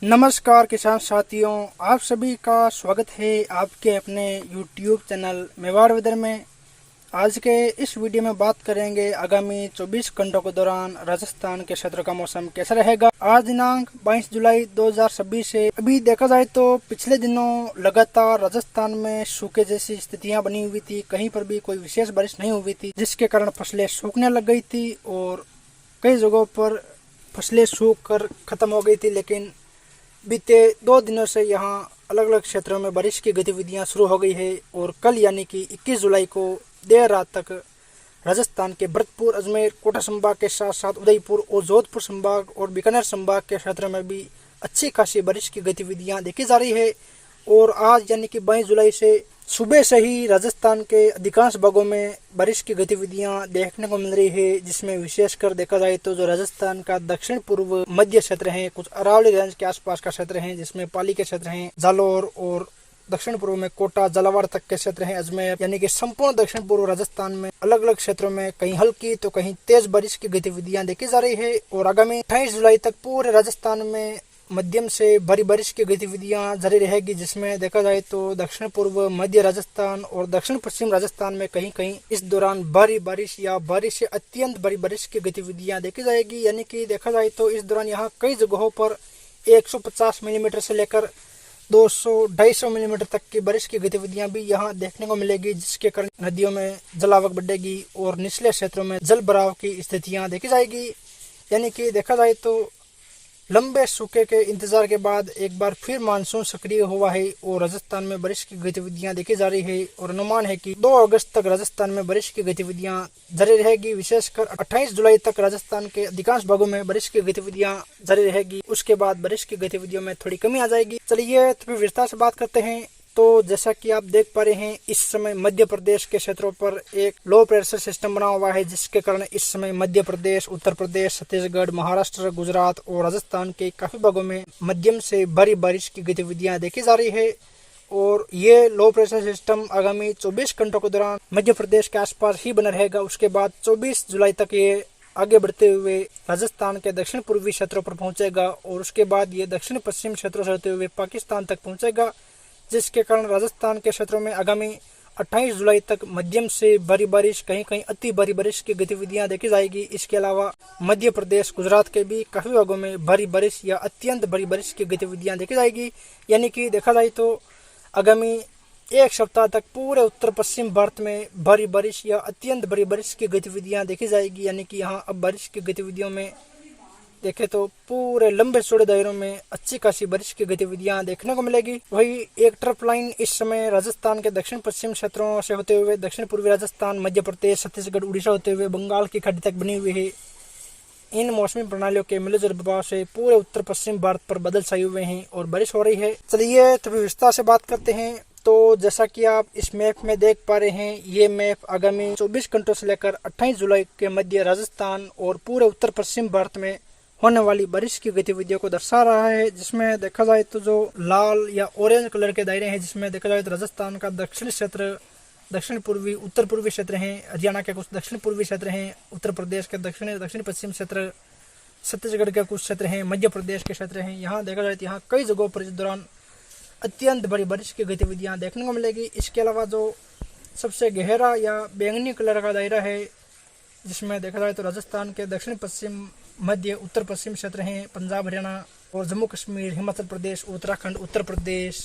नमस्कार किसान साथियों, आप सभी का स्वागत है आपके अपने YouTube चैनल मेवाड़ वेदर में। आज के इस वीडियो में बात करेंगे आगामी 24 घंटों के दौरान राजस्थान के क्षेत्र का मौसम कैसा रहेगा। आज दिनांक 22 जुलाई 2026 है। अभी देखा जाए तो पिछले दिनों लगातार राजस्थान में सूखे जैसी स्थितियां बनी हुई थी। कहीं पर भी कोई विशेष बारिश नहीं हुई थी, जिसके कारण फसलें सूखने लग गई थी और कई जगहों पर फसलें सूख कर खत्म हो गई थी। लेकिन बीते 2 दिनों से यहाँ अलग अलग क्षेत्रों में बारिश की गतिविधियां शुरू हो गई है और कल यानी कि 21 जुलाई को देर रात तक राजस्थान के भरतपुर, अजमेर, कोटा संभाग के साथ साथ उदयपुर और जोधपुर संभाग और बीकानेर संभाग के क्षेत्रों में भी अच्छी खासी बारिश की गतिविधियां देखी जा रही है। और आज यानी कि 22 जुलाई से सुबह से ही राजस्थान के अधिकांश भागों में बारिश की गतिविधियां देखने को मिल रही है, जिसमें विशेषकर देखा जाए तो जो राजस्थान का दक्षिण पूर्व मध्य क्षेत्र है, कुछ अरावली रेंज के आसपास का क्षेत्र है, जिसमें पाली के क्षेत्र हैं, जालोर और दक्षिण पूर्व में कोटा, झालावाड़ तक के क्षेत्र हैं, अजमेर, यानी कि संपूर्ण दक्षिण पूर्व राजस्थान में अलग अलग क्षेत्रों में कहीं हल्की तो कहीं तेज बारिश की गतिविधियां देखी जा रही है। और आगामी 28 जुलाई तक पूरे राजस्थान में मध्यम से भारी बारिश की गतिविधियां जारी रहेगी, जिसमें देखा जाए तो दक्षिण पूर्व मध्य राजस्थान और दक्षिण पश्चिम राजस्थान में कहीं कहीं इस दौरान भारी बारिश या बारिश से अत्यंत भारी बारिश की गतिविधियां देखी जाएगी। यानी कि देखा जाए तो इस दौरान यहाँ कई जगहों पर 150 मिलीमीटर से लेकर 200-250 मिलीमीटर तक की बारिश की गतिविधियां भी यहाँ देखने को मिलेगी, जिसके कारण नदियों में जलावक बढ़ेगी और निचले क्षेत्रों में जल भराव की स्थितियां देखी जाएगी। यानी कि देखा जाए तो लंबे सूखे के इंतजार के बाद एक बार फिर मानसून सक्रिय हुआ है और राजस्थान में बारिश की गतिविधियां देखी जा रही है। और अनुमान है कि 2 अगस्त तक राजस्थान में बारिश की गतिविधियां जारी रहेगी। विशेषकर 28 जुलाई तक राजस्थान के अधिकांश भागों में बारिश की गतिविधियां जारी रहेगी। उसके बाद बारिश की गतिविधियों में थोड़ी कमी आ जाएगी। चलिए तो फिर विस्तार से बात करते हैं। तो जैसा कि आप देख पा रहे हैं, इस समय मध्य प्रदेश के क्षेत्रों पर एक लो प्रेशर सिस्टम बना हुआ है, जिसके कारण इस समय मध्य प्रदेश, उत्तर प्रदेश, छत्तीसगढ़, महाराष्ट्र, गुजरात और राजस्थान के काफी भागों में मध्यम से भारी बारिश की गतिविधियां देखी जा रही है। और ये लो प्रेशर सिस्टम आगामी 24 घंटों के दौरान मध्य प्रदेश के आसपास ही बना रहेगा। उसके बाद 24 जुलाई तक ये आगे बढ़ते हुए राजस्थान के दक्षिण पूर्वी क्षेत्रों पर पहुंचेगा और उसके बाद ये दक्षिण पश्चिम क्षेत्रों से होते हुए पाकिस्तान तक पहुंचेगा, जिसके कारण राजस्थान के क्षेत्रों में आगामी 28 जुलाई तक मध्यम से भारी बारिश, कहीं कहीं अति भारी बारिश की गतिविधियां देखी जाएगी। इसके अलावा मध्य प्रदेश, गुजरात के भी काफी भागों में भारी बारिश या अत्यंत भारी बारिश की गतिविधियां देखी जाएगी। यानी कि देखा जाए तो आगामी एक सप्ताह तक पूरे उत्तर पश्चिम भारत में भारी बारिश या अत्यंत भारी बारिश की गतिविधियां देखी जाएगी। यानी कि यहाँ अब बारिश की गतिविधियों में देखें तो पूरे लंबे चौड़े दायरों में अच्छी खासी बारिश की गतिविधियां देखने को मिलेगी। वही एक ट्रफ लाइन इस समय राजस्थान के दक्षिण पश्चिम क्षेत्रों से होते हुए दक्षिण पूर्वी राजस्थान, मध्य प्रदेश, छत्तीसगढ़, उड़ीसा होते हुए बंगाल की खाड़ी तक बनी हुई है। इन मौसमी प्रणालियों के मिलजुल प्रभाव से पूरे उत्तर पश्चिम भारत पर बादल छाए हुए हैं और बारिश हो रही है। चलिए तो विस्तार से बात करते हैं। तो जैसा कि आप इस मैप में देख पा रहे हैं, ये मैप आगामी 24 घंटों से लेकर 28 जुलाई के मध्य राजस्थान और पूरे उत्तर पश्चिम भारत में होने वाली बारिश की गतिविधियों को दर्शा रहा है। जिसमें देखा जाए तो जो लाल या ऑरेंज कलर के दायरे हैं, जिसमें देखा जाए तो राजस्थान का दक्षिण क्षेत्र, दक्षिण पूर्वी, उत्तर पूर्वी क्षेत्र हैं, हरियाणा के कुछ दक्षिण पूर्वी क्षेत्र हैं, उत्तर प्रदेश के दक्षिण पश्चिम क्षेत्र, छत्तीसगढ़ के कुछ क्षेत्र हैं, मध्य प्रदेश के क्षेत्र हैं। यहाँ देखा जाए तो यहाँ कई जगहों पर इस दौरान अत्यंत बड़ी बारिश की गतिविधियां देखने को मिलेगी। इसके अलावा जो सबसे गहरा या बैंगनी कलर का दायरा है, जिसमें देखा जाए तो राजस्थान के दक्षिण पश्चिम, मध्य, उत्तर पश्चिम क्षेत्र हैं, पंजाब, हरियाणा और जम्मू कश्मीर, हिमाचल प्रदेश, उत्तराखंड, उत्तर प्रदेश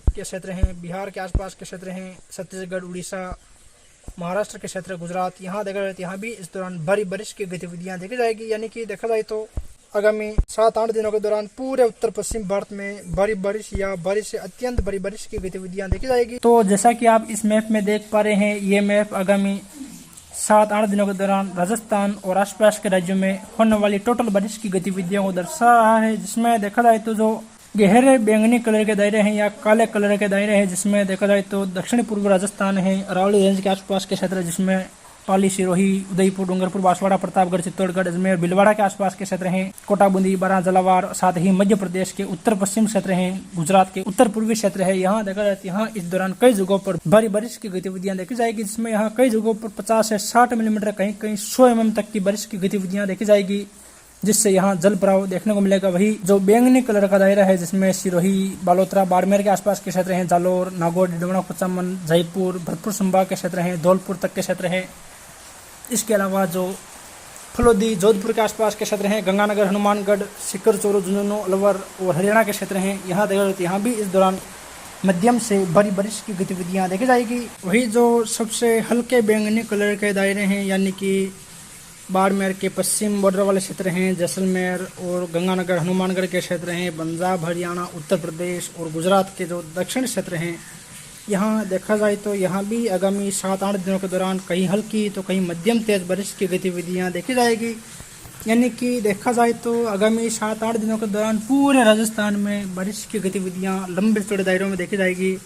के क्षेत्र हैं, बिहार के आसपास के क्षेत्र हैं, छत्तीसगढ़, उड़ीसा, महाराष्ट्र के क्षेत्र, गुजरात। यहाँ देखा जाए तो यहाँ भी इस दौरान भारी बारिश की गतिविधियां देखी जाएगी। यानी कि देखा जाए तो आगामी 7-8 दिनों के दौरान पूरे उत्तर पश्चिम भारत में भारी बारिश या बारिश से अत्यंत भारी बारिश की गतिविधियां देखी जाएगी। तो जैसा कि आप इस मैप में देख पा रहे हैं, ये मैप आगामी 7-8 दिनों के दौरान राजस्थान और आसपास के राज्यों में होने वाली टोटल बारिश की गतिविधियों को दर्शा रहा है। जिसमें देखा जाए तो जो गहरे बैंगनी कलर के दायरे हैं या काले कलर के दायरे हैं, जिसमें देखा जाए तो दक्षिण पूर्व राजस्थान है, अरावली रेंज के आसपास के क्षेत्र, जिसमें पाली, सिरोही, उदयपुर, डूंगरपुर, बांसवाड़ा, प्रतापगढ़, चित्तौड़गढ़, अजमेर, भीलवाड़ा के आसपास के क्षेत्र हैं, कोटा, बूंदी, बारां, झालावाड़, साथ ही मध्य प्रदेश के उत्तर पश्चिम क्षेत्र हैं, गुजरात के उत्तर पूर्वी क्षेत्र है। यहाँ देखा जाए यहाँ इस दौरान कई जगहों पर भारी बारिश की गतिविधियां देखी जाएगी, जिसमें यहाँ कई जगहों पर 50 से 60 मिलीमीटर, कहीं कहीं 100 mm तक की बारिश की गतिविधियां देखी जाएगी। जिससे यहाँ जल प्रवाह देखने को मिलेगा। वही जो बैंगनी कलर का दायरा है जिसमें सिरोही, बालोतरा, बाड़मेर के आसपास के क्षेत्र हैं, जालोर, नागौर, डिडवाना, कुचामन, जयपुर, भरतपुर संभाग के क्षेत्र हैं, धौलपुर तक के क्षेत्र हैं। इसके अलावा जो फलोदी, जोधपुर के आसपास के क्षेत्र हैं, गंगानगर, हनुमानगढ़, सीकर, चोरू, झुंझुनू, अलवर और हरियाणा के क्षेत्र हैं। यहाँ देखा जाए तो यहाँ भी इस दौरान मध्यम से भारी बारिश की गतिविधियाँ देखी जाएगी। वही जो सबसे हल्के बैंगनी कलर के दायरे हैं यानी कि बाड़मेर के पश्चिम बॉर्डर वाले क्षेत्र हैं, जैसलमेर और गंगानगर, हनुमानगढ़ के क्षेत्र हैं, पंजाब, हरियाणा, उत्तर प्रदेश और गुजरात के जो दक्षिण क्षेत्र हैं, यहाँ देखा जाए तो यहाँ भी आगामी 7-8 दिनों के दौरान कहीं हल्की तो कहीं मध्यम तेज बारिश की गतिविधियाँ देखी जाएगी। यानी कि देखा जाए तो आगामी 7-8 दिनों के दौरान पूरे राजस्थान में बारिश की गतिविधियाँ लंबे चौड़े दायरों में देखी जाएगी।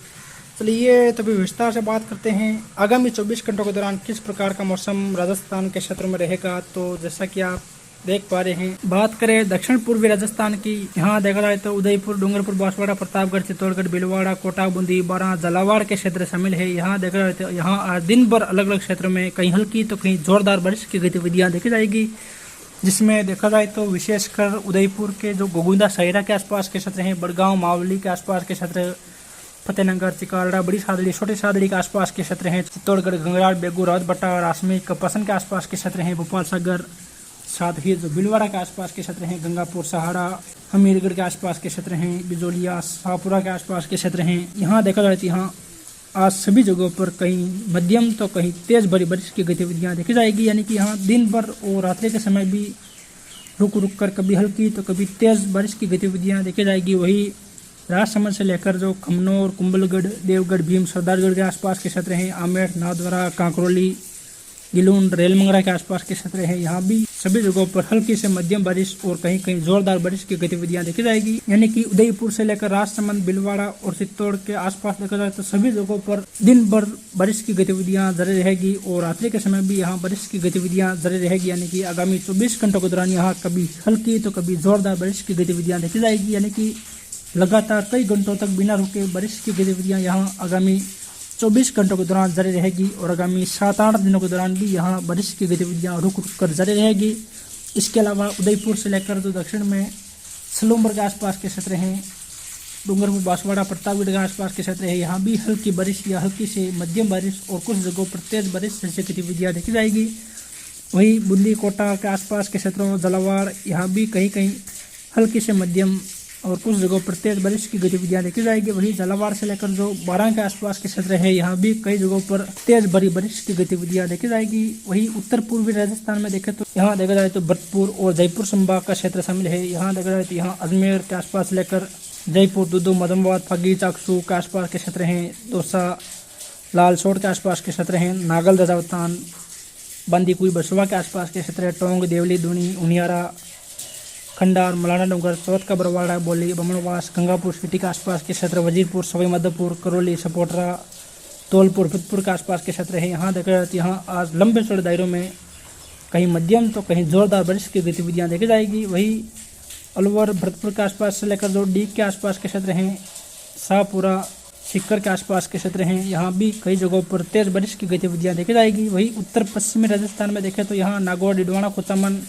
चलिए तो भी विस्तार से बात करते हैं आगामी 24 घंटों के दौरान किस प्रकार का मौसम राजस्थान के क्षेत्र में रहेगा। तो जैसा कि आप देख पा रहे हैं, बात करें दक्षिण पूर्वी राजस्थान की, यहाँ देखा जाए तो उदयपुर, डूंगरपुर, बांसवाड़ा, प्रतापगढ़, चित्तौड़गढ़, भीलवाड़ा, कोटा, बूंदी, बारां, झालावाड़ के क्षेत्र शामिल है। यहाँ देखा जाए तो यहाँ आज दिन भर अलग अलग क्षेत्रों में कहीं हल्की तो कहीं जोरदार बारिश की गतिविधियाँ देखी जाएगी, जिसमें देखा जाए तो विशेषकर उदयपुर के जो गोगुंदा, सहेरा के आसपास के क्षेत्र हैं, बड़गांव, मावली के आसपास के क्षेत्र, फतेहनगर, चिकारड़ा, बड़ी सादड़ी, छोटी सादड़ी के आसपास के क्षेत्र हैं, चित्तौड़गढ़, गंगराड़, बेगू, रावतभट्टा, रासमी, कपासन के आसपास के क्षेत्र हैं, भोपाल सागर, साथ ही जो भीलवाड़ा के आसपास के क्षेत्र हैं, गंगापुर, सहाड़ा, हमीरगढ़ के आसपास के क्षेत्र हैं, बिजोलिया, शाहपुरा के आसपास के क्षेत्र हैं। यहाँ देखा जाए तो यहाँ आज सभी जगहों पर कहीं मध्यम तो कहीं तेज भरी बारिश की गतिविधियाँ देखी जाएगी। यानी कि यहाँ दिन भर और रात्रि के समय भी रुक रुक कर कभी हल्की तो कभी तेज बारिश की गतिविधियाँ देखी जाएगी। वही राजसमंद से लेकर जो खमनोर, कुंभलगढ़, देवगढ़, भीम, सरदारगढ़ के आसपास के क्षेत्र हैं, आमेर, नाथद्वारा, कांकरोली, गिलून, रेलमंगरा के आसपास के क्षेत्र हैं, यहाँ भी सभी जगहों पर हल्की से मध्यम बारिश और कहीं कहीं जोरदार बारिश की गतिविधियां देखी जाएगी। यानी कि उदयपुर से लेकर राजसमंद, भीलवाड़ा और चित्तौड़ के आसपास देखा जाए तो सभी जगहों पर दिन भर बारिश की गतिविधियां जारी रहेगी और रात्रि के समय भी यहाँ बारिश की गतिविधियां जारी रहेगी। यानी कि आगामी 24 घंटों के दौरान यहाँ कभी हल्की तो कभी जोरदार बारिश की गतिविधियां देखी जाएगी। यानी कि लगातार कई घंटों तक बिना रुके बारिश की गतिविधियां यहाँ आगामी 24 घंटों के दौरान जारी रहेगी और आगामी 7-8 दिनों के दौरान भी यहाँ बारिश की गतिविधियाँ रुक रुक कर जारी रहेगी। इसके अलावा उदयपुर से लेकर जो दक्षिण में सलूम्बर के आसपास के क्षेत्र हैं, डूंगरपुर, बांसवाड़ा, प्रतापगढ़ के आसपास के क्षेत्र है, यहाँ भी हल्की बारिश या हल्की से मध्यम बारिश और कुछ जगहों पर तेज बारिश जैसी गतिविधियाँ देखी जाएगी। वहीं बूंदी, कोटा के आसपास के क्षेत्रों, झालावाड़, यहाँ भी कहीं कहीं हल्की से मध्यम और कुछ जगहों पर तेज बारिश की गतिविधियां देखी जाएगी। वहीं झालावाड़ से लेकर जो बारां के आसपास के क्षेत्र है, यहाँ भी कई जगहों पर तेज भरी बारिश की गतिविधियां देखी जाएगी। वहीं उत्तर पूर्वी राजस्थान में देखें तो यहाँ देखा जाए तो भरतपुर और जयपुर संभाग का क्षेत्र शामिल है। यहाँ देखा जाए तो यहाँ अजमेर के आसपास लेकर जयपुर, दुदू, मदमवाद, फगी, चाकसू के आसपास के क्षेत्र हैं, दौसा, लालसोट के आसपास के क्षेत्र हैं, नागल, रजावतान, बांदीकुई, बसवा के आसपास के क्षेत्र है, टोंग, देवली, दूनी, उनियारा, खंडार, मलाना डूंगर, चौथ का बरवाड़ा, बोली, बमनवास, गंगापुर सिटी के आसपास के क्षेत्र, वजीरपुर, सवाई माधोपुर, करौली, सपोटरा, धौलपुर, फिरोजपुर के आसपास के क्षेत्र है। यहाँ देखा जाए तो यहाँ आज लंबे चौड़े दायरों में कहीं मध्यम तो कहीं जोरदार बारिश की गतिविधियाँ देखी जाएगी। वही अलवर, भरतपुर के आसपास से लेकर जो डीग के आसपास के क्षेत्र हैं, शाहपुरा, सीकर के आसपास के क्षेत्र हैं, यहाँ भी कई जगहों पर तेज बारिश की गतिविधियाँ देखी जाएगी। वही उत्तर पश्चिमी राजस्थान में देखें तो यहाँ नागौर, डिडवाना, कुचामन,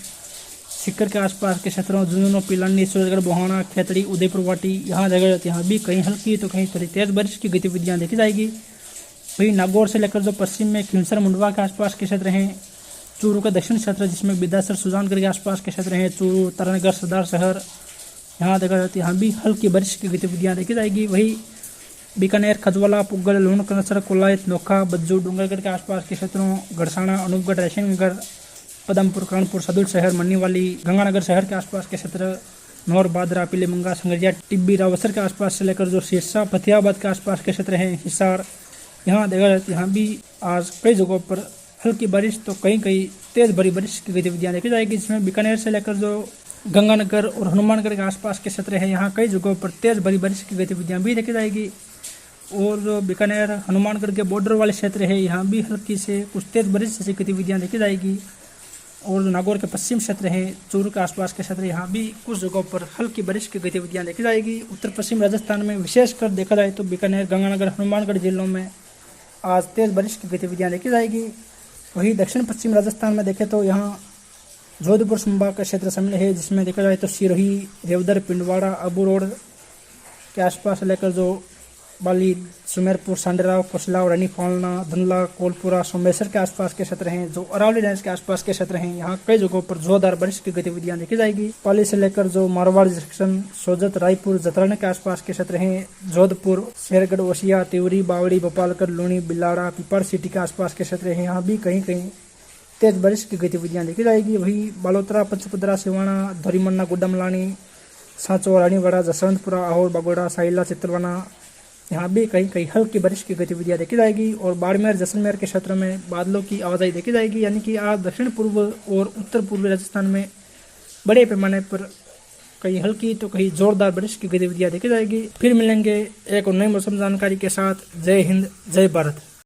सीकर के आसपास के क्षेत्रों, झुंझुनू, पिलानी, सूरजगढ़, बोहाना, खेतड़ी, उदयपुर, वाटी, यहाँ जगह जाती है, यहाँ भी कहीं हल्की तो कहीं थोड़ी तेज बारिश की गतिविधियाँ देखी जाएगी। वही नागौर से लेकर जो पश्चिम में खिंसर, मुंडवा के आसपास के क्षेत्र हैं, चूरू का दक्षिण क्षेत्र जिसमें विद्यासर, सुजानगढ़ के आसपास के क्षेत्र हैं, चूरू, तरनगढ़, सरदार शहर, यहाँ देखा जाती है, यहाँ भी हल्की बारिश की गतिविधियाँ देखी जाएगी। वही बीकानेर, खजवाला, पुगल, लूण, कनसर, कोलायत, नोखा, बज्जू, डूंगरगढ़ के आसपास के क्षेत्रों, गड़साना, अनूपगढ़, रायसेनगढ़, पदमपुर, कानपुर, सदुल शहर, मन्नीवाली, गंगानगर शहर के आसपास के क्षेत्र, नौर, बादरा, पीलीमंगा, संगरिया, टिब्बी, रावसर के आसपास से लेकर जो सिरसा, फतेहाबाद के आसपास के क्षेत्र हैं, हिसार, यहाँ देखा जाए यहाँ भी आज कई जगहों पर हल्की बारिश तो कहीं कहीं तेज भरी बारिश की गतिविधियाँ देखी जाएगी, जिसमें बीकानेर से लेकर जो गंगानगर और हनुमानगढ़ के आसपास के क्षेत्र है, यहाँ कई जगहों पर तेज भरी बारिश की गतिविधियाँ भी देखी जाएगी। और जो बीकानेर, हनुमानगढ़ के बॉर्डर वाले क्षेत्र है, यहाँ भी हल्की से कुछ तेज बारिश जैसी गतिविधियाँ देखी जाएगी। और नागौर के पश्चिम क्षेत्र हैं, चूरू के आसपास के क्षेत्र, यहाँ भी कुछ जगहों पर हल्की बारिश की गतिविधियाँ देखी जाएगी। उत्तर पश्चिम राजस्थान में विशेषकर देखा जाए तो बीकानेर, गंगानगर, हनुमानगढ़ जिलों में आज तेज बारिश की गतिविधियाँ देखी जाएगी। वहीं दक्षिण पश्चिम राजस्थान में देखें तो यहाँ जोधपुर संभाग का क्षेत्र शामिल है, जिसमें देखा जाए तो सिरोही, रेवदर, पिंडवाड़ा, अबू रोड के आसपास लेकर जो बाली, सुमेरपुर, सांडराव, फसलाव, रानी फालना, धुंधला, कोलपुरा, सोमेश्वर के आसपास के क्षेत्र हैं, जो अरावली रेंज के आसपास के क्षेत्र हैं। यहाँ कई जगहों पर जोरदार बारिश की गतिविधियां देखी जाएगी। पाली से लेकर जो मारवाड़ जंक्शन, सोजत, रायपुर, जतराना के आसपास के क्षेत्र हैं, जोधपुर, शेरगढ़, ओसिया, तिवरी, बावड़ी, गोपालगढ़, लूणी, बिलाड़ा, पिपड़ सिटी के आसपास के क्षेत्र हैं। यहाँ भी कहीं कहीं तेज बारिश की गतिविधियां देखी जाएगी। वही बालोतरा, पंचपदरा, सिवाना, धोरीमन्ना, गुड्डमलानी, सांचो, रानीवाड़ा, जसवंतपुरा, आहोर, बगोड़ा, साइला, चित्रवाना, यहाँ भी कहीं कहीं हल्की बारिश की गतिविधियां देखी जाएगी। और बाड़मेर, जैसलमेर के क्षेत्र में बादलों की आवाजाही देखी जाएगी, यानी कि आज दक्षिण पूर्व और उत्तर पूर्वी राजस्थान में बड़े पैमाने पर कहीं हल्की तो कहीं जोरदार बारिश की गतिविधियां देखी जाएगी। फिर मिलेंगे एक और नई मौसम जानकारी के साथ। जय हिंद, जय भारत।